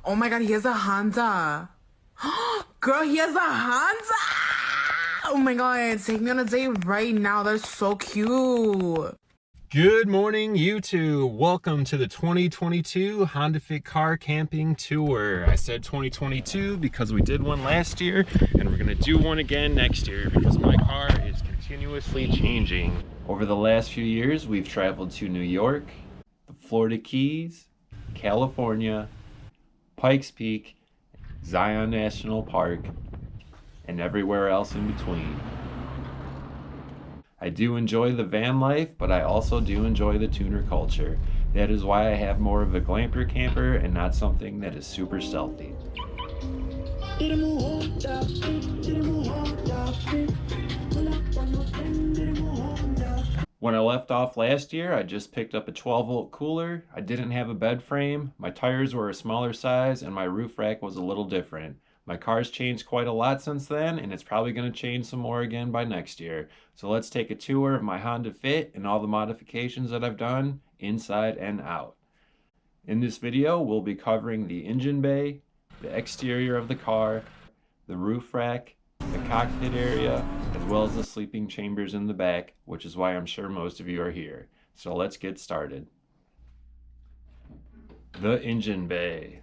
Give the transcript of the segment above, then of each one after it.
Oh my God, he has a Honda. Girl, he has a Honda. Oh my God, take me on a date right now. That's so cute. Good morning, YouTube. Welcome to the 2022 Honda Fit Car Camping Tour. I said 2022 because we did one last year, and we're gonna do one again next year because my car is continuously changing. Over the last few years, we've traveled to New York, the Florida Keys, California, Pikes Peak, Zion National Park, and everywhere else in between. I do enjoy the van life, but I also do enjoy the tuner culture. That is why I have more of a glamper camper and not something that is super stealthy. When I left off last year, I just picked up a 12-volt cooler. I didn't have a bed frame, my tires were a smaller size, and my roof rack was a little different. My car's changed quite a lot since then, and it's probably going to change some more again by next year. So let's take a tour of my Honda Fit and all the modifications that I've done inside and out. In this video, we'll be covering the engine bay, the exterior of the car, the roof rack, the cockpit area, as well as the sleeping chambers in the back, which is why I'm sure most of you are here. So let's get started. The engine bay.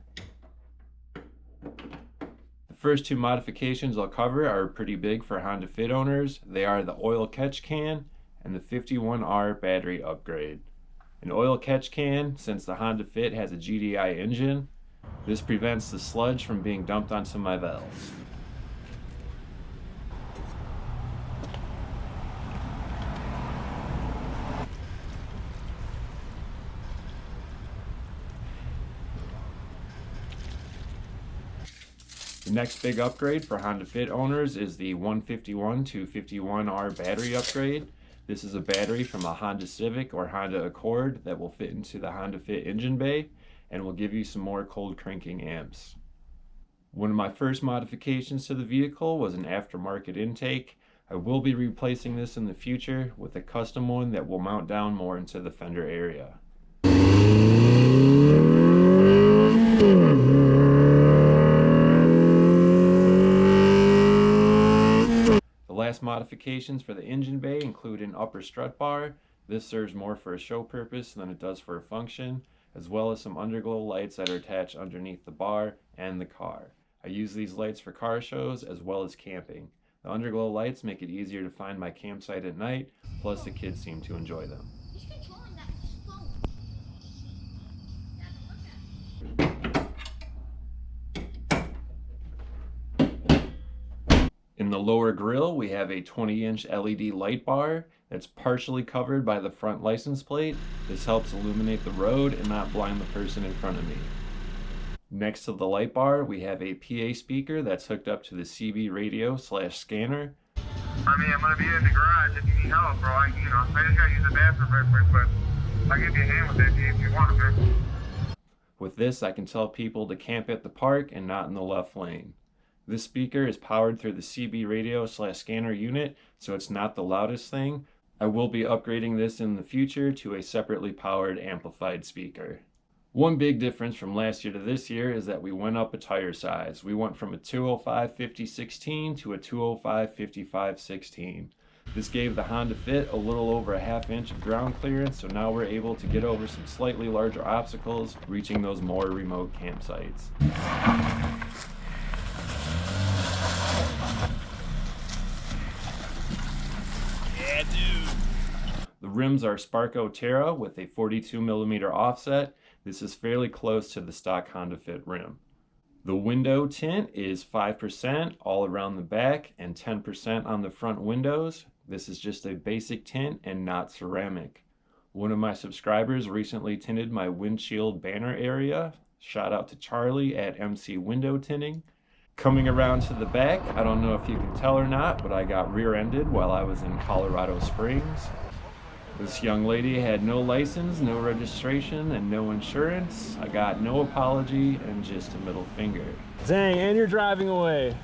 The first two modifications I'll cover are pretty big for Honda Fit owners. They are the oil catch can and the 51R battery upgrade. An oil catch can, since the Honda Fit has a GDI engine, this prevents the sludge from being dumped onto my valves. The next big upgrade for Honda Fit owners is the 151 to 51R battery upgrade. This is a battery from a Honda Civic or Honda Accord that will fit into the Honda Fit engine bay and will give you some more cold cranking amps. One of my first modifications to the vehicle was an aftermarket intake. I will be replacing this in the future with a custom one that will mount down more into the fender area. Modifications for the engine bay include an upper strut bar. This serves more for a show purpose than it does for a function, as well as some underglow lights that are attached underneath the bar and the car. I use these lights for car shows as well as camping. The underglow lights make it easier to find my campsite at night, plus the kids seem to enjoy them. In the lower grille, we have a 20-inch LED light bar that's partially covered by the front license plate. This helps illuminate the road and not blind the person in front of me. Next to the light bar, we have a PA speaker that's hooked up to the CB radio / scanner. I mean, I'm going to be in the garage if you need help, bro. I just got to use the bathroom real quick, but I'll give you a hand with it if you want to. With this, I can tell people to camp at the park and not in the left lane. This speaker is powered through the CB radio / scanner unit, so it's not the loudest thing. I will be upgrading this in the future to a separately powered amplified speaker. One big difference from last year to this year is that we went up a tire size. We went from a 205/50/16 to a 205/55/16. This gave the Honda Fit a little over a ½ inch of ground clearance, so now we're able to get over some slightly larger obstacles, reaching those more remote campsites. Yeah, dude. The rims are Sparco Terra with a 42mm offset. This is fairly close to the stock Honda Fit rim. The window tint is 5% all around the back and 10% on the front windows. This is just a basic tint and not ceramic. One of my subscribers recently tinted my windshield banner area. Shout out to Charlie at MC Window Tinting. Coming around to the back, I don't know if you can tell or not, but I got rear-ended while I was in Colorado Springs. This young lady had no license, no registration, and no insurance. I got no apology and just a middle finger. Dang, and you're driving away.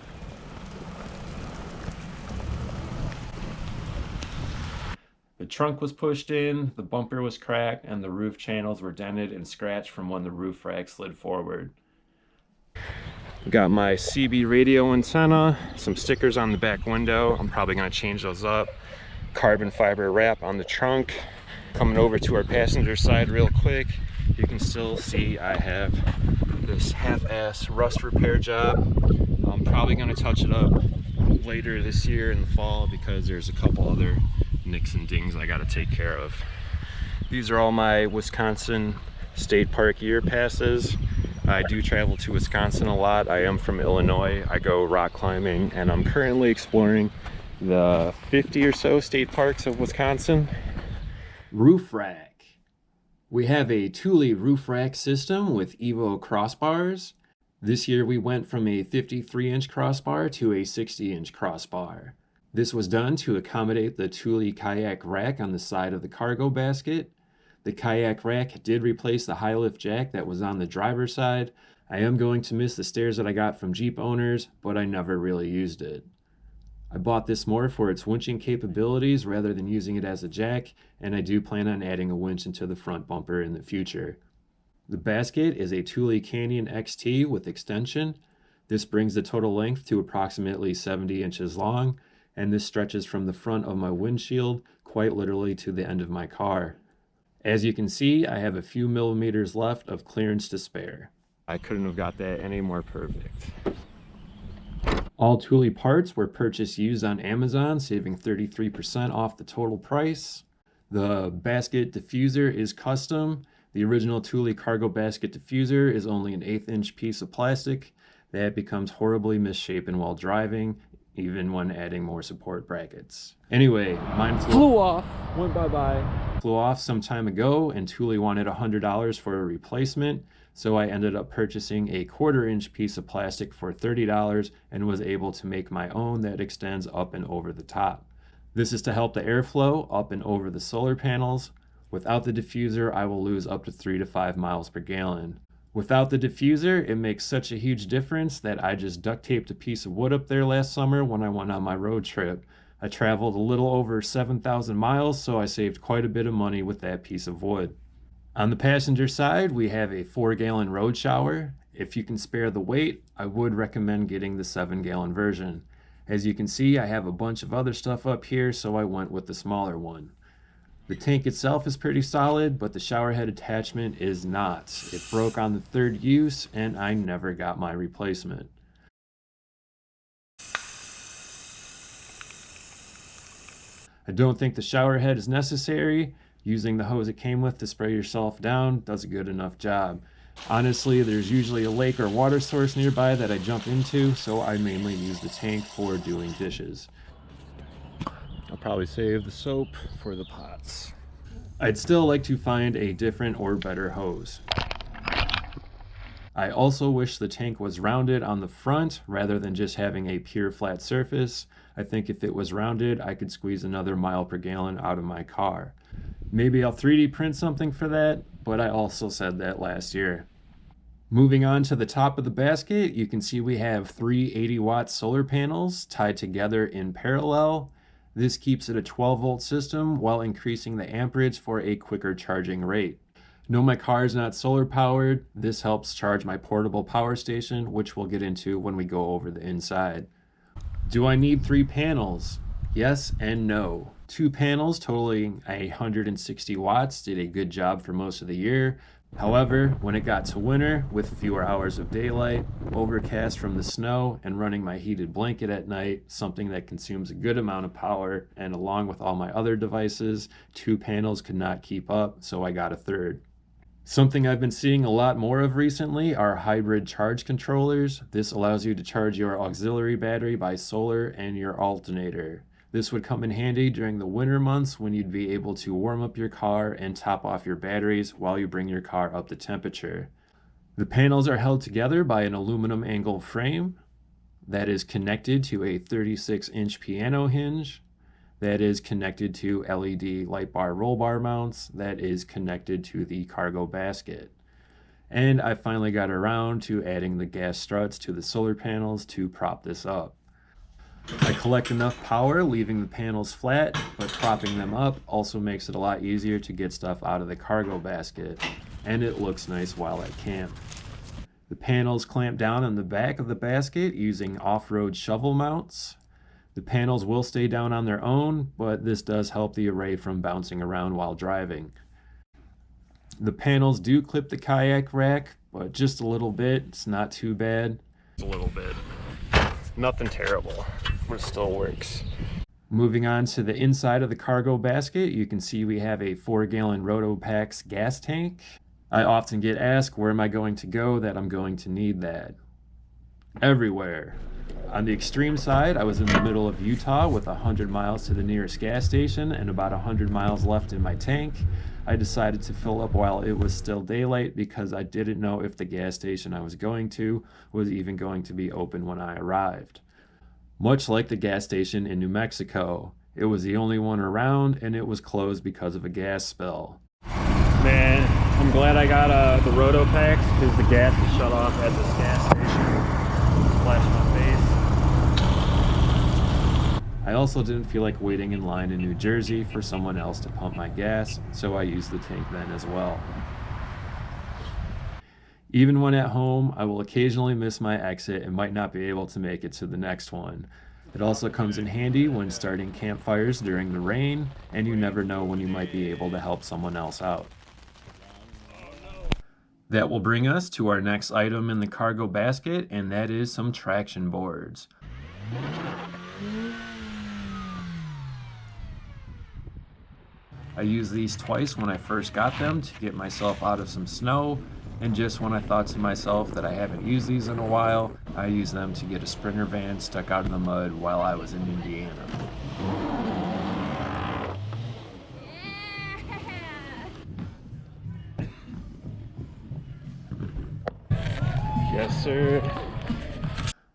The trunk was pushed in, the bumper was cracked, and the roof channels were dented and scratched from when the roof rack slid forward. Got my CB radio antenna, some stickers on the back window. I'm probably gonna change those up. Carbon fiber wrap on the trunk. Coming over to our passenger side real quick, you can still see I have this half-ass rust repair job. I'm probably gonna touch it up later this year in the fall because there's a couple other nicks and dings I gotta take care of. These are all my Wisconsin State Park year passes. I do travel to Wisconsin a lot. I am from Illinois. I go rock climbing, and I'm currently exploring the 50 or so state parks of Wisconsin. Roof rack. We have a Thule roof rack system with Evo crossbars. This year we went from a 53-inch crossbar to a 60-inch crossbar. This was done to accommodate the Thule kayak rack on the side of the cargo basket. The kayak rack did replace the high lift jack that was on the driver's side. I am going to miss the stairs that I got from Jeep owners, but I never really used it. I bought this more for its winching capabilities rather than using it as a jack, and I do plan on adding a winch into the front bumper in the future. The basket is a Thule Canyon XT with extension. This brings the total length to approximately 70 inches long, and this stretches from the front of my windshield quite literally to the end of my car. As you can see, I have a few millimeters left of clearance to spare. I couldn't have got that any more perfect. All Thule parts were purchased used on Amazon, saving 33% off the total price. The basket diffuser is custom. The original Thule cargo basket diffuser is only an 1/8-inch piece of plastic that becomes horribly misshapen while driving, even when adding more support brackets. Anyway, mine Flew off, went bye-bye. Flew off some time ago, and Thule wanted $100 for a replacement, so I ended up purchasing a 1/4-inch piece of plastic for $30 and was able to make my own that extends up and over the top. This is to help the airflow up and over the solar panels. Without the diffuser, I will lose up to 3 to 5 miles per gallon. Without the diffuser, it makes such a huge difference that I just duct taped a piece of wood up there last summer when I went on my road trip. I traveled a little over 7,000 miles, so I saved quite a bit of money with that piece of wood. On the passenger side, we have a 4-gallon road shower. If you can spare the weight, I would recommend getting the 7-gallon version. As you can see, I have a bunch of other stuff up here, so I went with the smaller one. The tank itself is pretty solid, but the shower head attachment is not. It broke on the 3rd use, and I never got my replacement. I don't think the shower head is necessary. Using the hose it came with to spray yourself down does a good enough job. Honestly, there's usually a lake or water source nearby that I jump into, so I mainly use the tank for doing dishes. I'll probably save the soap for the pots. I'd still like to find a different or better hose. I also wish the tank was rounded on the front rather than just having a pure flat surface. I think if it was rounded, I could squeeze another mile per gallon out of my car. Maybe I'll 3D print something for that, but I also said that last year. Moving on to the top of the basket, you can see we have 3 80-watt solar panels tied together in parallel. This keeps it a 12-volt system while increasing the amperage for a quicker charging rate. No, my car is not solar powered. This helps charge my portable power station, which we'll get into when we go over the inside. Do I need 3 panels? Yes and no. 2 panels totaling 160 watts did a good job for most of the year. However, when it got to winter, with fewer hours of daylight, overcast from the snow, and running my heated blanket at night, something that consumes a good amount of power, and along with all my other devices, 2 panels could not keep up, so I got a 3rd. Something I've been seeing a lot more of recently are hybrid charge controllers. This allows you to charge your auxiliary battery by solar and your alternator. This would come in handy during the winter months when you'd be able to warm up your car and top off your batteries while you bring your car up to temperature. The panels are held together by an aluminum angle frame that is connected to a 36-inch piano hinge that is connected to LED light bar roll bar mounts that is connected to the cargo basket. And I finally got around to adding the gas struts to the solar panels to prop this up. I collect enough power leaving the panels flat, but propping them up also makes it a lot easier to get stuff out of the cargo basket, and it looks nice while at camp. The panels clamp down on the back of the basket using off-road shovel mounts. The panels will stay down on their own, but this does help the array from bouncing around while driving. The panels do clip the kayak rack, but just a little bit. It's not too bad. A little bit. Nothing terrible, but it still works. Moving on to the inside of the cargo basket, you can see we have a 4-gallon Rotopax gas tank. I often get asked, where am I going to go that I'm going to need that? Everywhere. On the extreme side, I was in the middle of Utah with 100 miles to the nearest gas station and about 100 miles left in my tank. I decided to fill up while it was still daylight because I didn't know if the gas station I was going to was even going to be open when I arrived. Much like the gas station in New Mexico, it was the only one around and it was closed because of a gas spill. Man, I'm glad I got the Rotopax because the gas is shut off at this gas station. Splash my face. I also didn't feel like waiting in line in New Jersey for someone else to pump my gas, so I used the tank then as well. Even when at home, I will occasionally miss my exit and might not be able to make it to the next one. It also comes in handy when starting campfires during the rain, and you never know when you might be able to help someone else out. That will bring us to our next item in the cargo basket, and that is some traction boards. I used these twice when I first got them to get myself out of some snow, and just when I thought to myself that I haven't used these in a while, I used them to get a Sprinter van stuck out in the mud while I was in Indiana. Yes, sir.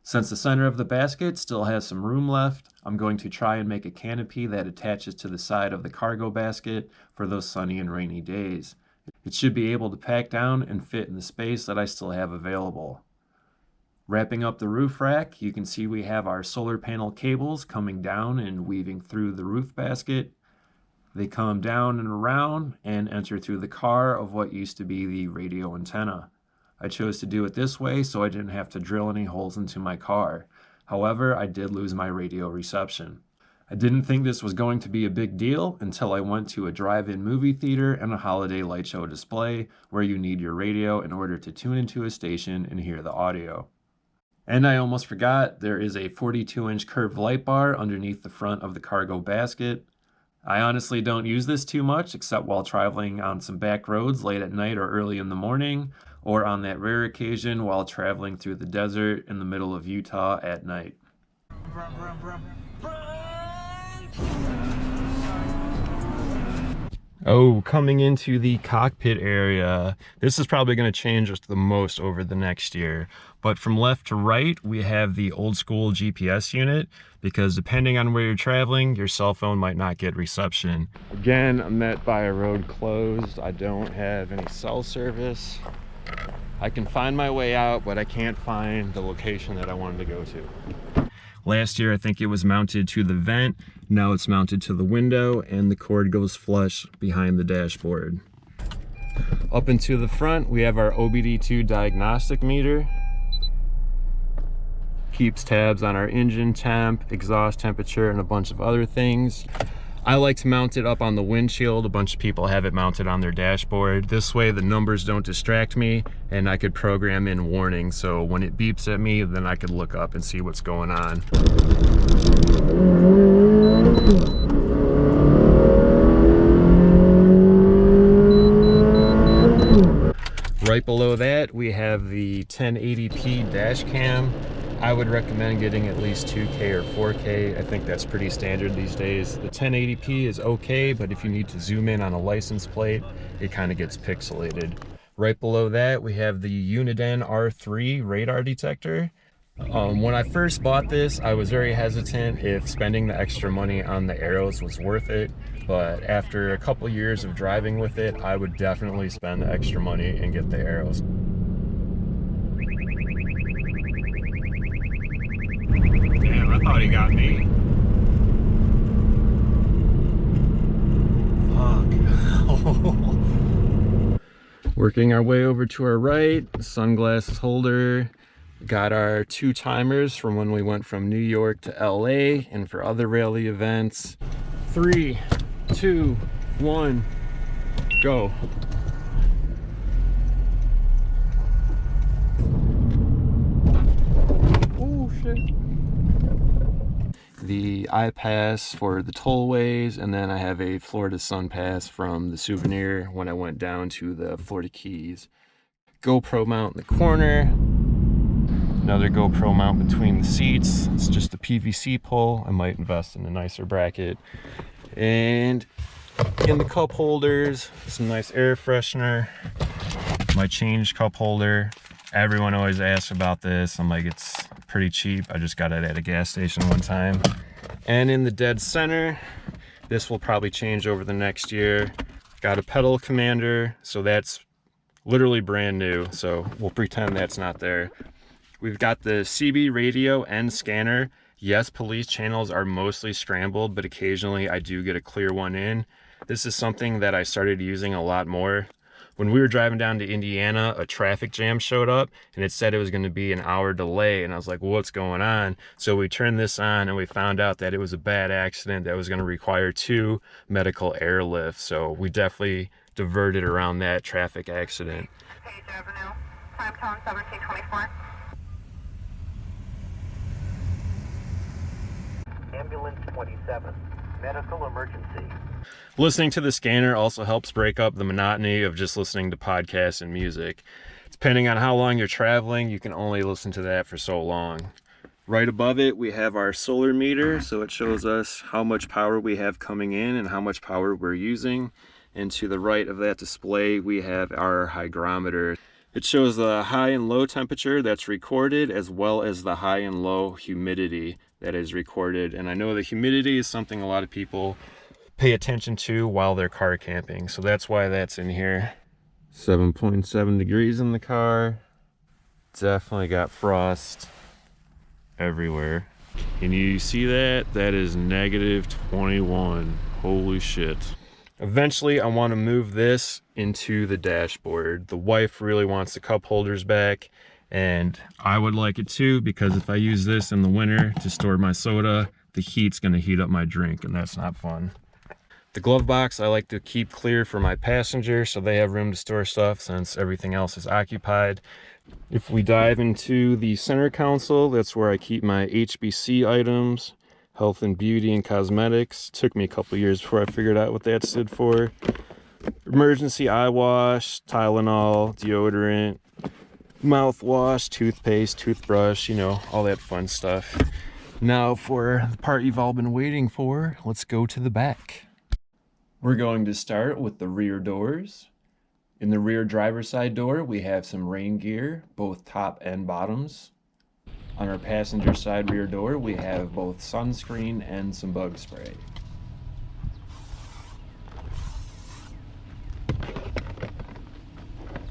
Since the center of the basket still has some room left, I'm going to try and make a canopy that attaches to the side of the cargo basket for those sunny and rainy days. It should be able to pack down and fit in the space that I still have available. Wrapping up the roof rack, you can see we have our solar panel cables coming down and weaving through the roof basket. They come down and around and enter through the car of what used to be the radio antenna. I chose to do it this way so I didn't have to drill any holes into my car. However, I did lose my radio reception. I didn't think this was going to be a big deal until I went to a drive-in movie theater and a holiday light show display where you need your radio in order to tune into a station and hear the audio. And I almost forgot, there is a 42-inch curved light bar underneath the front of the cargo basket. I honestly don't use this too much except while traveling on some back roads late at night or early in the morning, or on that rare occasion while traveling through the desert in the middle of Utah at night. Oh, coming into the cockpit area. This is probably going to change us the most over the next year. But from left to right, we have the old school GPS unit, because depending on where you're traveling, your cell phone might not get reception. Again, I'm met by a road closed. I don't have any cell service. I can find my way out, but I can't find the location that I wanted to go to. Last year, I think it was mounted to the vent. Now it's mounted to the window, and the cord goes flush behind the dashboard. Up into the front, we have our OBD2 diagnostic meter. Keeps tabs on our engine temp, exhaust temperature, and a bunch of other things. I like to mount it up on the windshield. A bunch of people have it mounted on their dashboard. This way the numbers don't distract me, and I could program in warnings, so when it beeps at me, then I could look up and see what's going on. Right below that, we have the 1080p dash cam. I would recommend getting at least 2K or 4K. I think that's pretty standard these days. The 1080p is okay, but if you need to zoom in on a license plate, it kind of gets pixelated. Right below that, we have the Uniden R3 radar detector. When I first bought this, I was very hesitant if spending the extra money on the arrows was worth it, but after a couple years of driving with it, I would definitely spend the extra money and get the arrows. Damn, I thought he got me. Fuck. Working our way over to our right, sunglasses holder. Got our 2 timers from when we went from New York to LA and for other rally events. 3, 2, 1, go. Oh shit. The iPass for the tollways, and then I have a Florida Sun Pass from the souvenir when I went down to the Florida Keys. GoPro mount in the corner. Another GoPro mount between the seats. It's just a PVC pole. I might invest in a nicer bracket. And in the cup holders, some nice air freshener. My change cup holder. Everyone always asks about this. I'm like, it's pretty cheap. I just got it at a gas station one time. And in the dead center, this will probably change over the next year. Got a pedal commander, so that's literally brand new. So we'll pretend that's not there. We've got the CB radio and scanner. Yes, police channels are mostly scrambled, but occasionally I do get a clear one in. This is something that I started using a lot more. When we were driving down to Indiana, a traffic jam showed up and it said it was going to be an hour delay. And I was like, well, what's going on? So we turned this on and we found out that it was a bad accident that was going to require 2 medical airlifts. So we definitely diverted around that traffic accident. Page Avenue, time tone 1724. Ambulance 27, medical emergency. Listening to the scanner also helps break up the monotony of just listening to podcasts and music. Depending on how long you're traveling, you can only listen to that for so long. Right above it, we have our solar meter, so it shows us how much power we have coming in and how much power we're using. And to the right of that display, we have our hygrometer. It shows the high and low temperature that's recorded, as well as the high and low humidity that is recorded. And I know the humidity is something a lot of people pay attention to while they're car camping, so that's why that's in here. 7.7 degrees in the car. Definitely got frost everywhere. Can you see that? That is negative 21. Holy shit. Eventually I want to move this into the dashboard. The wife really wants the cup holders back, and I would like it too, because if I use this in the winter to store my soda, the heat's going to heat up my drink, and that's not fun. The glove box I like to keep clear for my passenger so they have room to store stuff since everything else is occupied. If we dive into the center console, that's where I keep my HBC items, health and beauty and cosmetics. Took me a couple years before I figured out what that stood for. Emergency eye wash, Tylenol, deodorant, mouthwash, toothpaste, toothbrush, you know, all that fun stuff. Now for the part you've all been waiting for, let's go to the back. We're going to start with the rear doors. In the rear driver's side door, we have some rain gear, both top and bottoms. On our passenger side rear door, we have both sunscreen and some bug spray.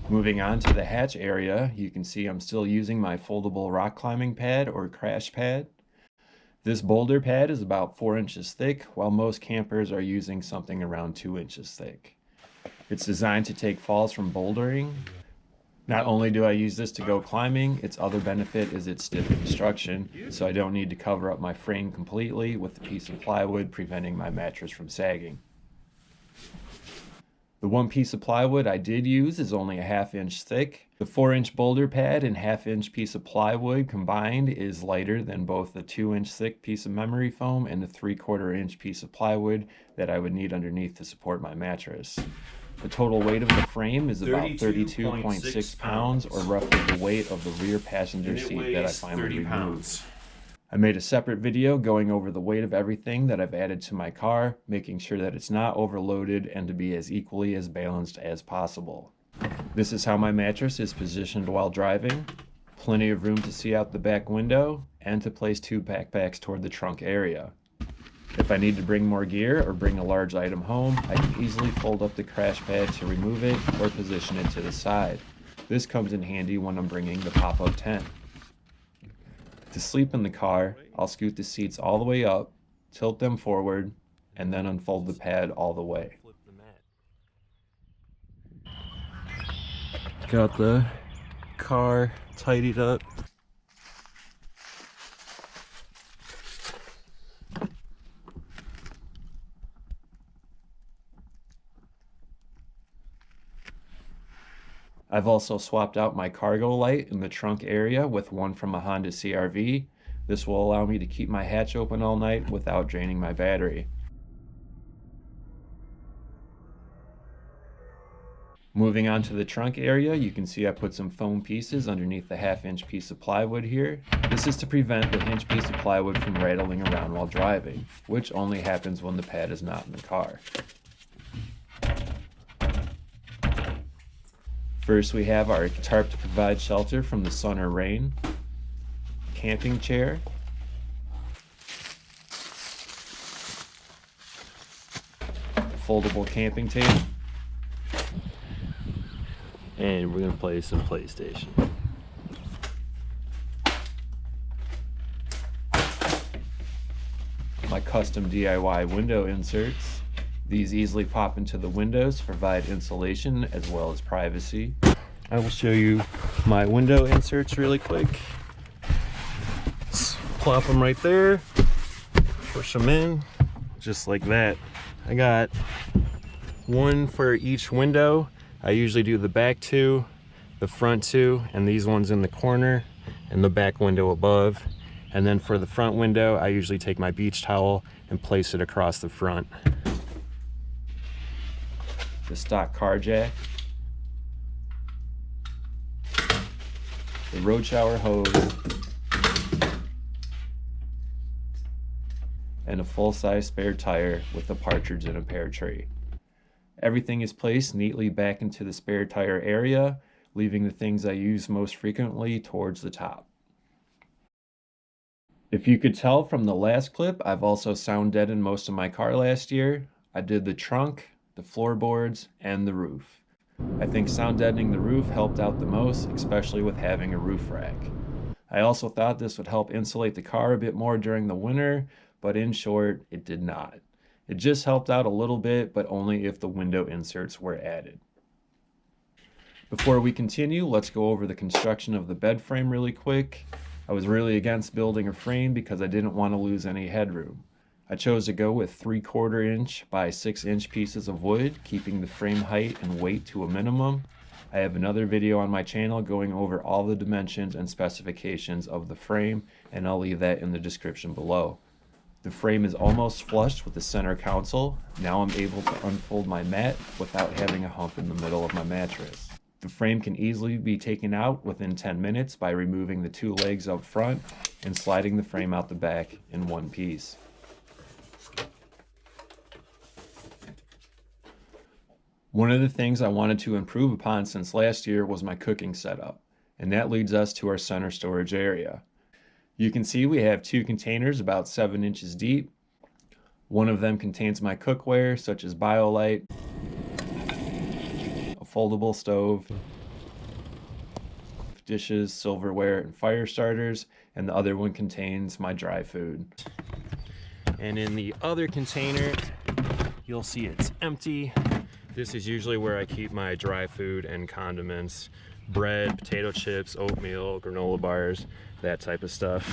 Moving on to the hatch area, you can see I'm still using my foldable rock climbing pad or crash pad. This boulder pad is about 4 inches thick, while most campers are using something around 2 inches thick. It's designed to take falls from bouldering. Not only do I use this to go climbing, its other benefit is its stiff construction, so I don't need to cover up my frame completely with a piece of plywood, preventing my mattress from sagging. The one piece of plywood I did use is only a 1/2 inch thick. The 4-inch boulder pad and 1/2 inch piece of plywood combined is lighter than both the 2-inch thick piece of memory foam and the 3/4 inch piece of plywood that I would need underneath to support my mattress. The total weight of the frame is about 32.6 pounds, or roughly the weight of the rear passenger seat that I finally removed. I made a separate video going over the weight of everything that I've added to my car, making sure that it's not overloaded and to be as equally as balanced as possible. This is how my mattress is positioned while driving. Plenty of room to see out the back window and to place 2 backpacks toward the trunk area. If I need to bring more gear or bring a large item home, I can easily fold up the crash pad to remove it or position it to the side. This comes in handy when I'm bringing the pop-up tent. To sleep in the car, I'll scoot the seats all the way up, tilt them forward, and then unfold the pad all the way. Got the car tidied up. I've also swapped out my cargo light in the trunk area with one from a Honda CR-V. This will allow me to keep my hatch open all night without draining my battery. Moving on to the trunk area, you can see I put some foam pieces underneath the 1/2-inch piece of plywood here. This is to prevent the hinge piece of plywood from rattling around while driving, which only happens when the pad is not in the car. First, we have our tarp to provide shelter from the sun or rain, camping chair, foldable camping table, and we're going to play some PlayStation. My custom DIY window inserts. These easily pop into the windows to provide insulation as well as privacy. I will show you my window inserts really quick. Just plop them right there, push them in, just like that. I got one for each window. I usually do the back two, the front two, and these ones in the corner, and the back window above. And then for the front window, I usually take my beach towel and place it across the front. The stock car jack, the road shower hose, and a full-size spare tire with a partridge in a pear tree. Everything is placed neatly back into the spare tire area, leaving the things I use most frequently towards the top. If you could tell from the last clip, I've also sound deadened most of my car last year. I did the trunk, the floorboards, and the roof. I think sound deadening the roof helped out the most, especially with having a roof rack. I also thought this would help insulate the car a bit more during the winter, but in short, it did not. It just helped out a little bit, but only if the window inserts were added. Before we continue, let's go over the construction of the bed frame really quick. I was really against building a frame because I didn't want to lose any headroom. I chose to go with 3/4 inch by 6 inch pieces of wood, keeping the frame height and weight to a minimum. I have another video on my channel going over all the dimensions and specifications of the frame, and I'll leave that in the description below. The frame is almost flush with the center console. Now I'm able to unfold my mat without having a hump in the middle of my mattress. The frame can easily be taken out within 10 minutes by removing the 2 legs up front and sliding the frame out the back in one piece. One of the things I wanted to improve upon since last year was my cooking setup, and that leads us to our center storage area. You can see we have 2 containers about 7 inches deep. One of them contains my cookware such as BioLite, a foldable stove, dishes, silverware, and fire starters, and the other one contains my dry food. And in the other container, you'll see it's empty. This is usually where I keep my dry food and condiments, bread, potato chips, oatmeal, granola bars, that type of stuff.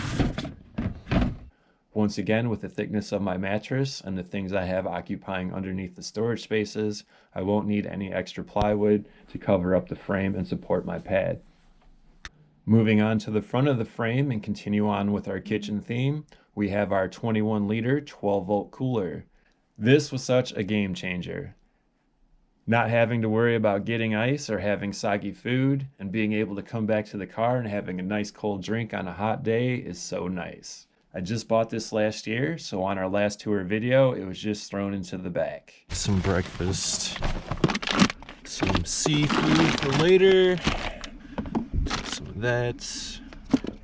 Once again, with the thickness of my mattress and the things I have occupying underneath the storage spaces, I won't need any extra plywood to cover up the frame and support my pad. Moving on to the front of the frame and continue on with our kitchen theme, we have our 21-liter 12-volt cooler. This was such a game changer. Not having to worry about getting ice or having soggy food, and being able to come back to the car and having a nice cold drink on a hot day is so nice. I just bought this last year, so on our last tour video, it was just thrown into the back. Some breakfast, some seafood for later, some of that,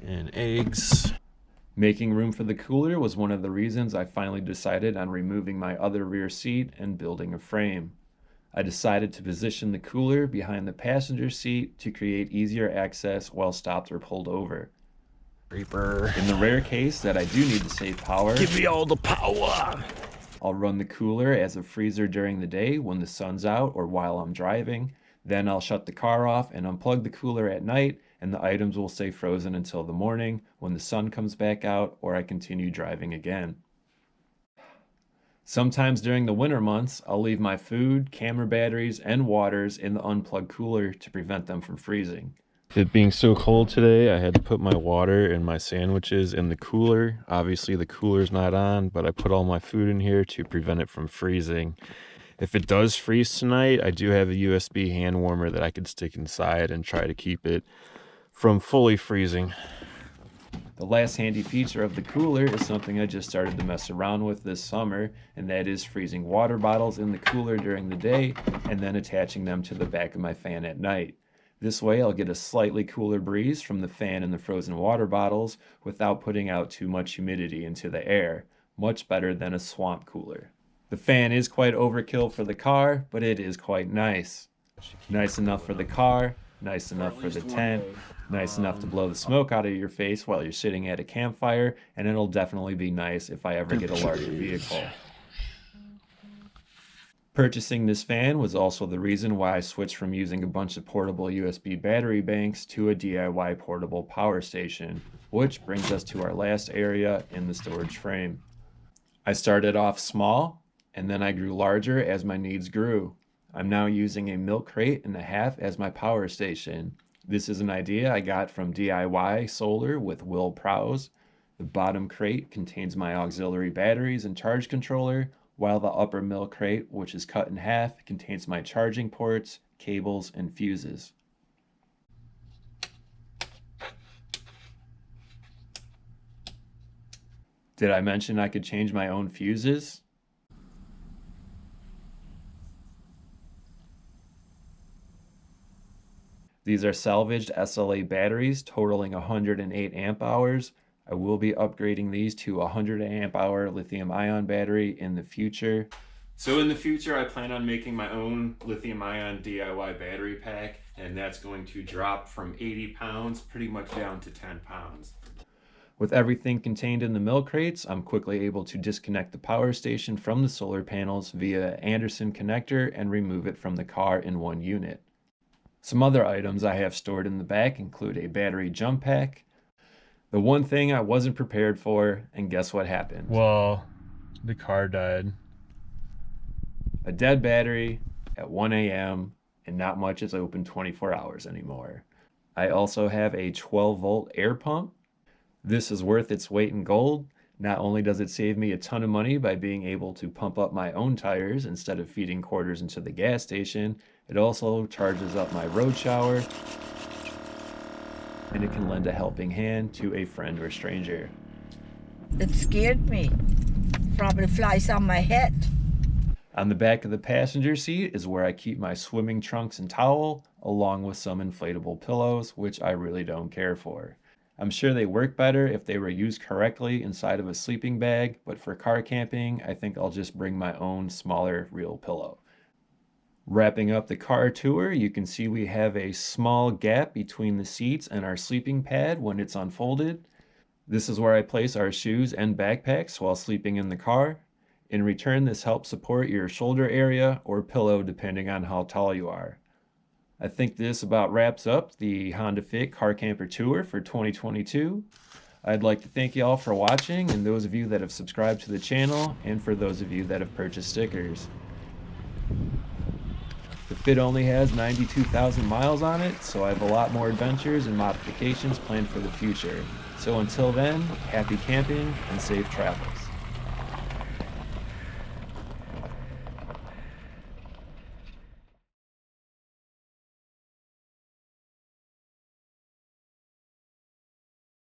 and eggs. Making room for the cooler was one of the reasons I finally decided on removing my other rear seat and building a frame. I decided to position the cooler behind the passenger seat to create easier access while stopped or pulled over. Reaper. In the rare case that I do need to save power, give me all the power! I'll run the cooler as a freezer during the day when the sun's out or while I'm driving. Then I'll shut the car off and unplug the cooler at night, and the items will stay frozen until the morning when the sun comes back out or I continue driving again. Sometimes during the winter months, I'll leave my food, camera batteries, and waters in the unplugged cooler to prevent them from freezing. It being so cold today, I had to put my water and my sandwiches in the cooler. Obviously the cooler's not on, but I put all my food in here to prevent it from freezing. If it does freeze tonight, I do have a USB hand warmer that I could stick inside and try to keep it from fully freezing. The last handy feature of the cooler is something I just started to mess around with this summer, and that is freezing water bottles in the cooler during the day and then attaching them to the back of my fan at night. This way I'll get a slightly cooler breeze from the fan and the frozen water bottles without putting out too much humidity into the air. Much better than a swamp cooler. The fan is quite overkill for the car, but it is quite nice. Nice enough for the car, nice enough for the tent, nice enough to blow the smoke out of your face while you're sitting at a campfire, and it'll definitely be nice if I ever get a larger vehicle. Purchasing this fan was also the reason why I switched from using a bunch of portable USB battery banks to a DIY portable power station, which brings us to our last area in the storage frame. I started off small, and then I grew larger as my needs grew. I'm now using a milk crate and a half as my power station. This is an idea I got from DIY Solar with Will Prowse. The bottom crate contains my auxiliary batteries and charge controller, while the upper milk crate, which is cut in half, contains my charging ports, cables, and fuses. Did I mention I could change my own fuses? These are salvaged SLA batteries totaling 108 amp hours. I will be upgrading these to a 100 amp hour lithium ion battery in the future. So in the future, I plan on making my own lithium ion DIY battery pack, and that's going to drop from 80 pounds pretty much down to 10 pounds. With everything contained in the milk crates, I'm quickly able to disconnect the power station from the solar panels via Anderson connector and remove it from the car in one unit. Some other items I have stored in the back include a battery jump pack. The one thing I wasn't prepared for, and guess what happened? Well, the car died. A dead battery at 1 a.m. and not much is open 24 hours anymore. I also have a 12-volt air pump. This is worth its weight in gold. Not only does it save me a ton of money by being able to pump up my own tires instead of feeding quarters into the gas station, it also charges up my road shower, and it can lend a helping hand to a friend or stranger. It scared me. Probably flies on my head. On the back of the passenger seat is where I keep my swimming trunks and towel, along with some inflatable pillows, which I really don't care for. I'm sure they work better if they were used correctly inside of a sleeping bag, but for car camping, I think I'll just bring my own smaller real pillow. Wrapping up the car tour, you can see we have a small gap between the seats and our sleeping pad when it's unfolded. This is where I place our shoes and backpacks while sleeping in the car. In return, this helps support your shoulder area or pillow depending on how tall you are. I think this about wraps up the Honda Fit Car Camper Tour for 2022. I'd like to thank you all for watching, and those of you that have subscribed to the channel, and for those of you that have purchased stickers. The Fit only has 92,000 miles on it, so I have a lot more adventures and modifications planned for the future. So until then, happy camping and safe travels.